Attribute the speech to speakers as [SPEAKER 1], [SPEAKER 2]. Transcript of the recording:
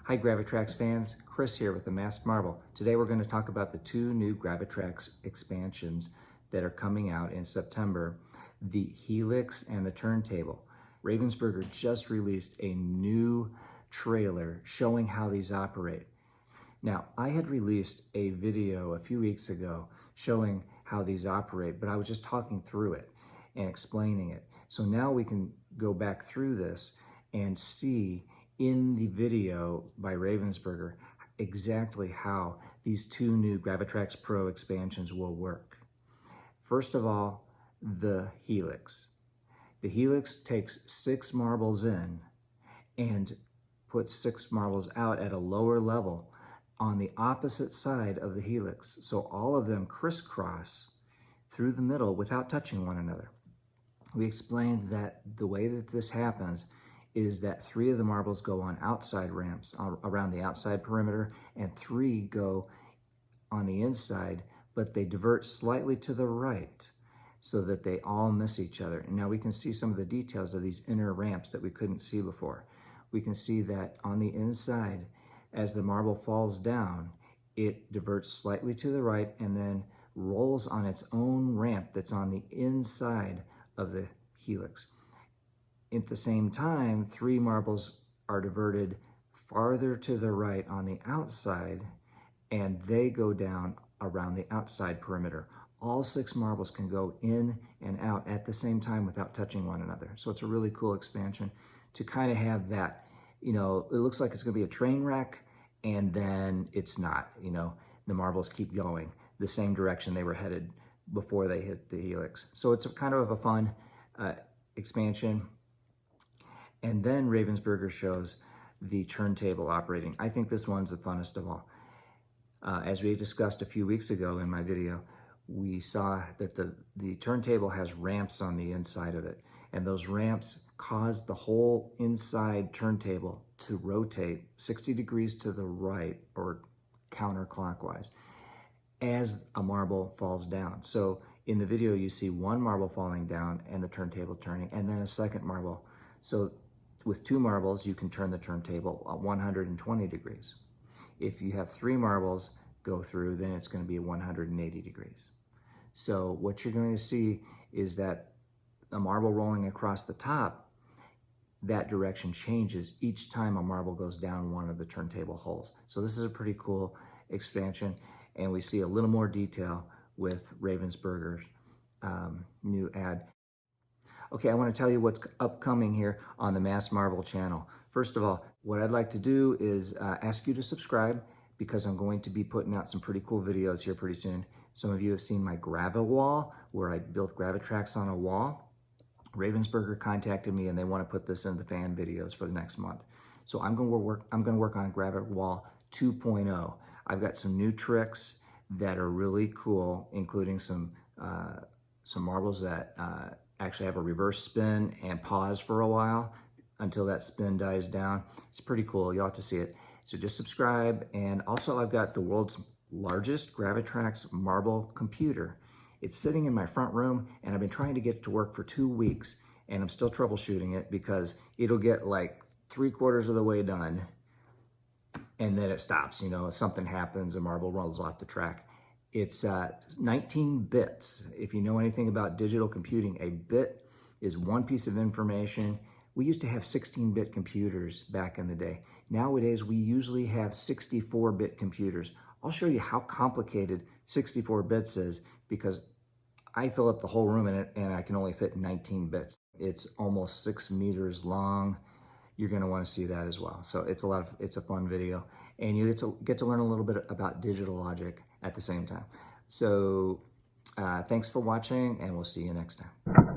[SPEAKER 1] Hi Gravitrax fans, Chris here with the Masked Marble. Today we're going to talk about the two new Gravitrax expansions that are coming out in September, the Helix and the Turntable. Ravensburger just released a new trailer showing how these operate. Now, I had released a video a few weeks ago showing how these operate, but I was just talking through it and explaining it. So now we can go back through this and see in the video by Ravensburger exactly how these two new Gravitrax Pro expansions will work. First of all, the Helix. The Helix takes 6 marbles in and puts 6 marbles out at a lower level on the opposite side of the Helix. So all of them crisscross through the middle without touching one another. We explained that the way that this happens is that 3 of the marbles go on outside ramps around the outside perimeter and 3 go on the inside, but they divert slightly to the right so that they all miss each other. And now we can see some of the details of these inner ramps that we couldn't see before. We can see that on the inside, as the marble falls down, it diverts slightly to the right and then rolls on its own ramp that's on the inside of the Helix. At the same time, 3 marbles are diverted farther to the right on the outside, and they go down around the outside perimeter. All 6 marbles can go in and out at the same time without touching one another. So it's a really cool expansion to kind of have that, you know, it looks like it's going to be a train wreck, and then it's not, you know, the marbles keep going the same direction they were headed before they hit the Helix. So it's a kind of a fun expansion. And then Ravensburger shows the turntable operating. I think this one's the funnest of all. As we discussed a few weeks ago in my video, we saw that the turntable has ramps on the inside of it, and those ramps cause the whole inside turntable to rotate 60 degrees to the right or counterclockwise as a marble falls down. So in the video, you see 1 marble falling down and the turntable turning, and then a second marble. So with 2 marbles, you can turn the turntable 120 degrees. If you have 3 marbles go through, then it's going to be 180 degrees. So what you're going to see is that a marble rolling across the top, that direction changes each time a marble goes down one of the turntable holes. So this is a pretty cool expansion, and we see a little more detail with Ravensburger's new ad. Okay, I want to tell you what's upcoming here on the Masked Marble channel. First of all, what I'd like to do is ask you to subscribe, because I'm going to be putting out some pretty cool videos here pretty soon. Some of you have seen my Gravawall, where I built Gravitrax on a wall. Ravensburger contacted me and they want to put this in the fan videos for the next month. So I'm going to work on Gravawall 2.0. I've got some new tricks that are really cool, including some marbles that actually have a reverse spin and pause for a while until that spin dies down. It's pretty cool. You'll have to see it. So just subscribe. And also I've got the world's largest Gravitrax marble computer. It's sitting in my front room, and I've been trying to get it to work for 2 weeks, and I'm still troubleshooting it because it'll get like 3/4 of the way done and then it stops. You know, something happens, a marble rolls off the track. It's 19 bits. If you know anything about digital computing, a bit is 1 piece of information. We used to have 16-bit computers back in the day. Nowadays, we usually have 64-bit computers. I'll show you how complicated 64 bits is, because I fill up the whole room in it and I can only fit 19 bits. It's almost 6 meters long. You're going to want to see that as well. So it's a fun video, and you get to learn a little bit about digital logic at the same time. So thanks for watching, and we'll see you next time.